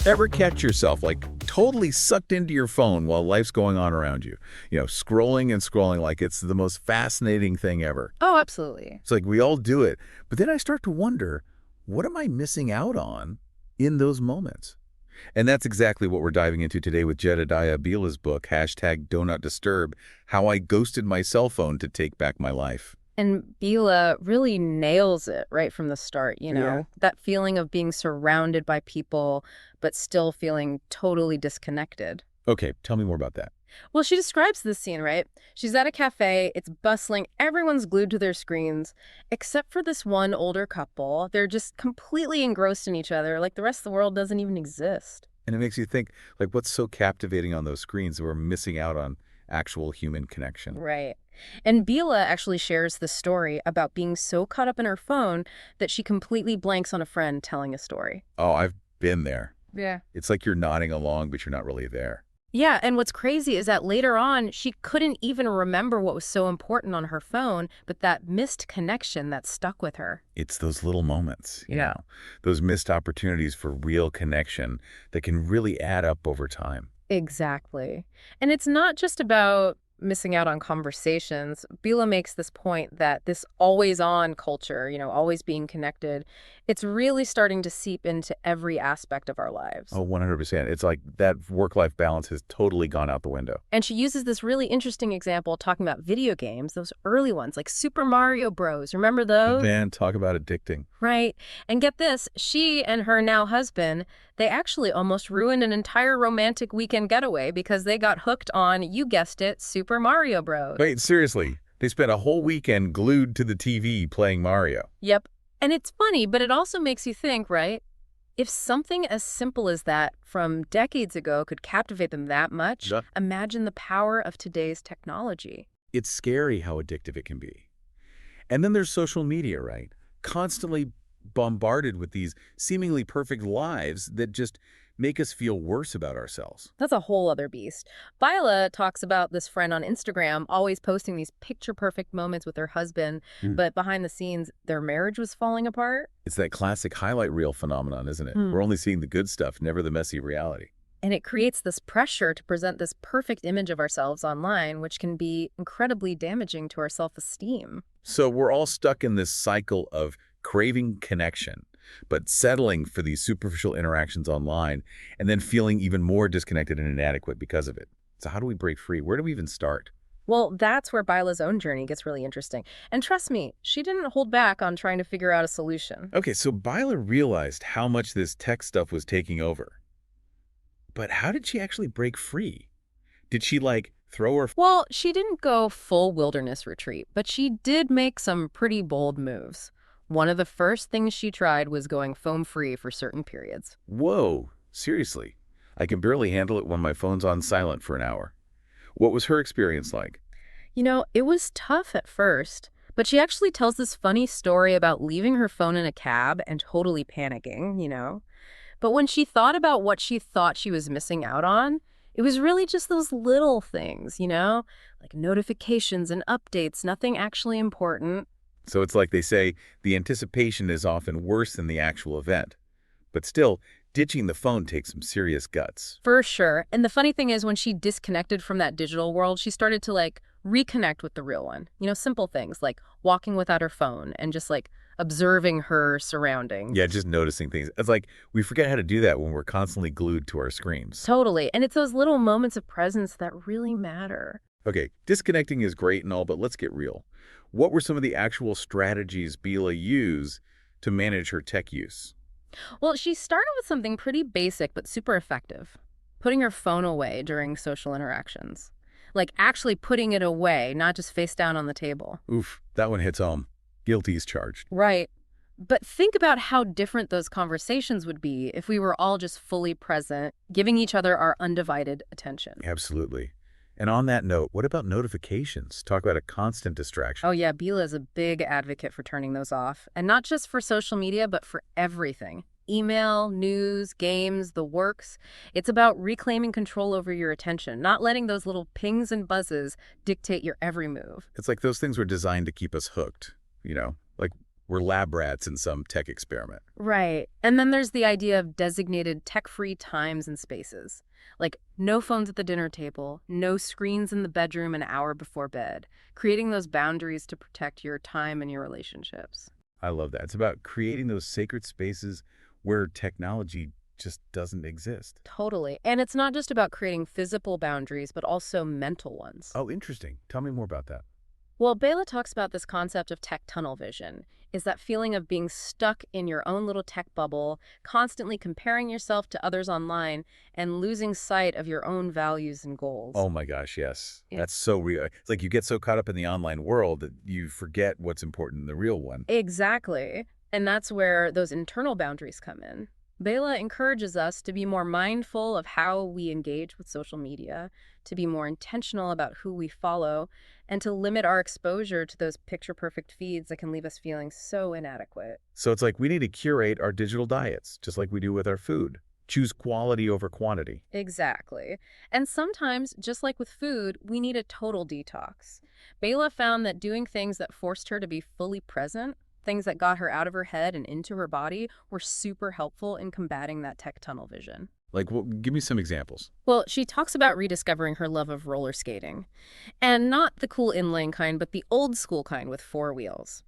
Ever catch yourself like totally sucked into your phone while life's going on around you? Scrolling and scrolling like it's the most fascinating thing ever. Oh, absolutely. It's like we all do it. But then I start to wonder, what am I missing out on in those moments? And that's exactly what we're diving into today with Jedidiah Bila's book, #DoNotDisturb, How I Ghosted My Cell Phone to Take Back My Life. And Bila really nails it right from the start, Yeah. that feeling of being surrounded by people, but still feeling totally disconnected. Okay, tell me more about that. Well, she describes this scene, right? She's at a cafe, it's bustling, everyone's glued to their screens, except for this one older couple. They're just completely engrossed in each other, like the rest of the world doesn't even exist. And it makes you think, like, what's so captivating on those screens that we're missing out on actual human connection? Right. And Bila actually shares the story about being so caught up in her phone that she completely blanks on a friend telling a story. Oh, I've been there. Yeah. It's like you're nodding along, but you're not really there. Yeah, and what's crazy is that later on, she couldn't even remember what was so important on her phone, but that missed connection that stuck with her. It's those little moments, Yeah. those missed opportunities for real connection that can really add up over time. Exactly. And it's not just about missing out on conversations. Bila makes this point that this always-on culture, always being connected, it's really starting to seep into every aspect of our lives. Oh, 100%. It's like that work-life balance has totally gone out the window. And she uses this really interesting example talking about video games, those early ones like Super Mario Bros. Remember those? Man, talk about addicting. Right. And get this, she and her now husband, they actually almost ruined an entire romantic weekend getaway because they got hooked on, you guessed it, Super Mario Bros. Wait, seriously? They spent a whole weekend glued to the TV playing Mario. Yep. And it's funny, but it also makes you think, right? If something as simple as that from decades ago could captivate them that much, Yeah. imagine the power of today's technology. It's scary how addictive it can be. And then there's social media, right? Constantly bombarded with these seemingly perfect lives that just make us feel worse about ourselves. That's a whole other beast. Bila talks about this friend on Instagram always posting these picture-perfect moments with her husband, but behind the scenes, their marriage was falling apart. It's that classic highlight reel phenomenon, isn't it? Hmm. We're only seeing the good stuff, never the messy reality. And it creates this pressure to present this perfect image of ourselves online, which can be incredibly damaging to our self-esteem. So we're all stuck in this cycle of craving connection, but settling for these superficial interactions online and then feeling even more disconnected and inadequate because of it. So how do we break free? Where do we even start? Well, that's where Bila's own journey gets really interesting. And trust me, she didn't hold back on trying to figure out a solution. Okay, so Bila realized how much this tech stuff was taking over. But how did she actually break free? Did she, throw her... Well, she didn't go full wilderness retreat, but she did make some pretty bold moves. One of the first things she tried was going phone-free for certain periods. Whoa, seriously? I can barely handle it when my phone's on silent for an hour. What was her experience like? It was tough at first, but she actually tells this funny story about leaving her phone in a cab and totally panicking. But when she thought about what she thought she was missing out on, it was really just those little things, like notifications and updates, nothing actually important. So it's like they say, the anticipation is often worse than the actual event. But still, ditching the phone takes some serious guts. For sure. And the funny thing is, when she disconnected from that digital world, she started to reconnect with the real one. Simple things like walking without her phone and just observing her surroundings. Yeah, just noticing things. It's like we forget how to do that when we're constantly glued to our screens. Totally. And it's those little moments of presence that really matter. Okay, disconnecting is great and all, but let's get real. What were some of the actual strategies Bila used to manage her tech use? Well, she started with something pretty basic but super effective. Putting her phone away during social interactions. Actually putting it away, not just face down on the table. Oof, that one hits home. Guilty as charged. Right. But think about how different those conversations would be if we were all just fully present, giving each other our undivided attention. Absolutely. And on that note, what about notifications? Talk about a constant distraction. Oh yeah, Bila is a big advocate for turning those off. And not just for social media, but for everything. Email, news, games, the works. It's about reclaiming control over your attention, not letting those little pings and buzzes dictate your every move. It's like those things were designed to keep us hooked, like we're lab rats in some tech experiment. Right. And then there's the idea of designated tech-free times and spaces. Like no phones at the dinner table, no screens in the bedroom an hour before bed, creating those boundaries to protect your time and your relationships. I love that. It's about creating those sacred spaces where technology just doesn't exist. Totally. And it's not just about creating physical boundaries, but also mental ones. Oh, interesting. Tell me more about that. Well, Bela talks about this concept of tech tunnel vision, is that feeling of being stuck in your own little tech bubble, constantly comparing yourself to others online, and losing sight of your own values and goals. Oh my gosh, yes. Yeah. That's so real. It's like you get so caught up in the online world that you forget what's important in the real one. Exactly. And that's where those internal boundaries come in. Bela encourages us to be more mindful of how we engage with social media, to be more intentional about who we follow, and to limit our exposure to those picture-perfect feeds that can leave us feeling so inadequate. So it's like we need to curate our digital diets, just like we do with our food. Choose quality over quantity. Exactly. And sometimes, just like with food, we need a total detox. Bela found that doing things that forced her to be fully present, things that got her out of her head and into her body, were super helpful in combating that tech tunnel vision. Like, well, give me some examples. Well, she talks about rediscovering her love of roller skating. And not the cool inline kind, but the old school kind with four wheels.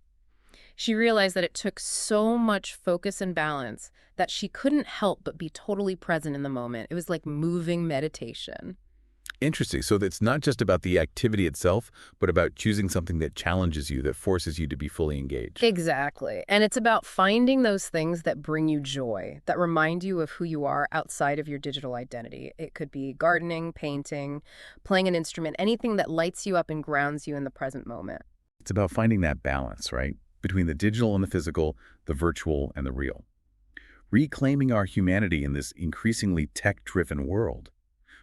She realized that it took so much focus and balance that she couldn't help but be totally present in the moment. It was like moving meditation. Interesting. So it's not just about the activity itself, but about choosing something that challenges you, that forces you to be fully engaged. Exactly. And it's about finding those things that bring you joy, that remind you of who you are outside of your digital identity. It could be gardening, painting, playing an instrument, anything that lights you up and grounds you in the present moment. It's about finding that balance, right? Between the digital and the physical, the virtual and the real. Reclaiming our humanity in this increasingly tech-driven world.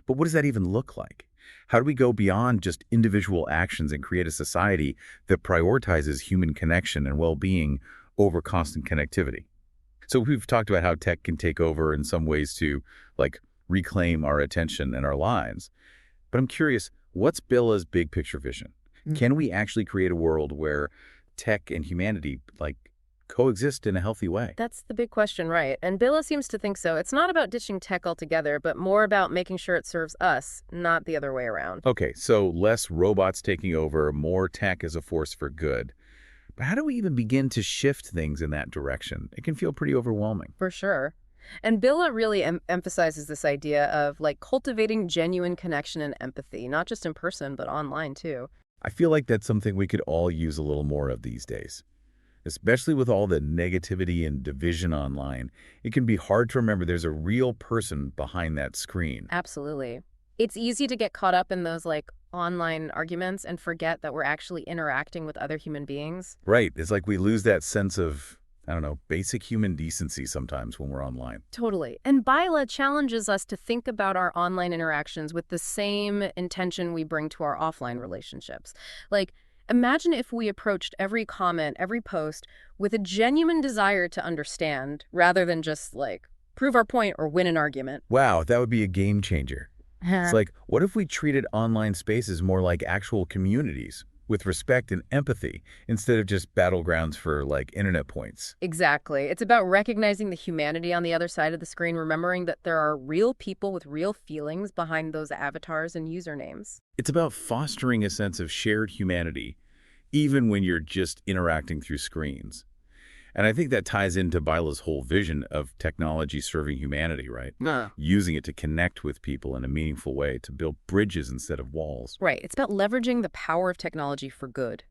But what does that even look like? How do we go beyond just individual actions and create a society that prioritizes human connection and well-being over constant connectivity? So we've talked about how tech can take over in some ways to, like, reclaim our attention and our lives. But I'm curious, what's Billa's big picture vision? Can we actually create a world where tech and humanity, like, coexist in a healthy way? That's the big question, right? And Billa seems to think so. It's not about ditching tech altogether, but more about making sure it serves us, not the other way around. Okay, so less robots taking over, more tech as a force for good. But how do we even begin to shift things in that direction? It can feel pretty overwhelming. For sure. And Billa really emphasizes this idea of like cultivating genuine connection and empathy, not just in person, but online too. I feel like that's something we could all use a little more of these days. Especially with all the negativity and division online, it can be hard to remember there's a real person behind that screen. Absolutely. It's easy to get caught up in those like online arguments and forget that we're actually interacting with other human beings. Right. It's like we lose that sense of, I don't know, basic human decency sometimes when we're online. Totally. And Bila challenges us to think about our online interactions with the same intention we bring to our offline relationships. Like, imagine if we approached every comment, every post, with a genuine desire to understand, rather than just, like, prove our point or win an argument. Wow, that would be a game changer. It's like, what if we treated online spaces more like actual communities, with respect and empathy, instead of just battlegrounds for, like, internet points? Exactly. It's about recognizing the humanity on the other side of the screen, remembering that there are real people with real feelings behind those avatars and usernames. It's about fostering a sense of shared humanity, even when you're just interacting through screens. And I think that ties into Bila's whole vision of technology serving humanity, right? Yeah. Using it to connect with people in a meaningful way, to build bridges instead of walls. Right. It's about leveraging the power of technology for good,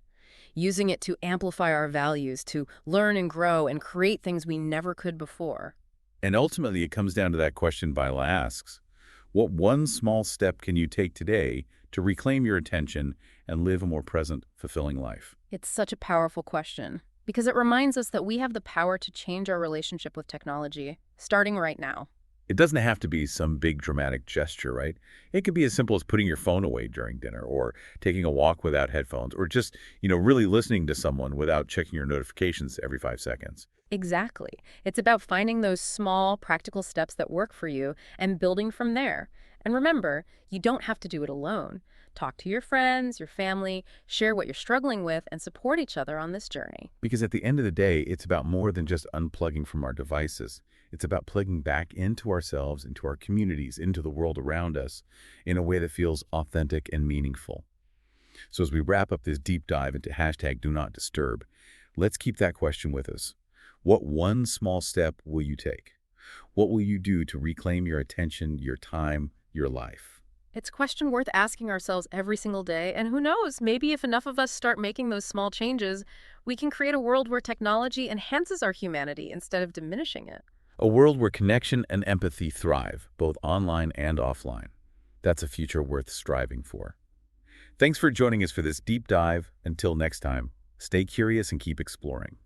using it to amplify our values, to learn and grow and create things we never could before. And ultimately, it comes down to that question Bila asks. What one small step can you take today to reclaim your attention and live a more present, fulfilling life? It's such a powerful question because it reminds us that we have the power to change our relationship with technology, starting right now. It doesn't have to be some big dramatic gesture, right? It could be as simple as putting your phone away during dinner or taking a walk without headphones or just, really listening to someone without checking your notifications every 5 seconds. Exactly. It's about finding those small, practical steps that work for you and building from there. And remember, you don't have to do it alone. Talk to your friends, your family, share what you're struggling with, and support each other on this journey. Because at the end of the day, it's about more than just unplugging from our devices. It's about plugging back into ourselves, into our communities, into the world around us in a way that feels authentic and meaningful. So as we wrap up this deep dive into hashtag Do Not Disturb, let's keep that question with us. What one small step will you take? What will you do to reclaim your attention, your time, your life? It's a question worth asking ourselves every single day, and who knows, maybe if enough of us start making those small changes, we can create a world where technology enhances our humanity instead of diminishing it. A world where connection and empathy thrive, both online and offline. That's a future worth striving for. Thanks for joining us for this deep dive. Until next time, stay curious and keep exploring.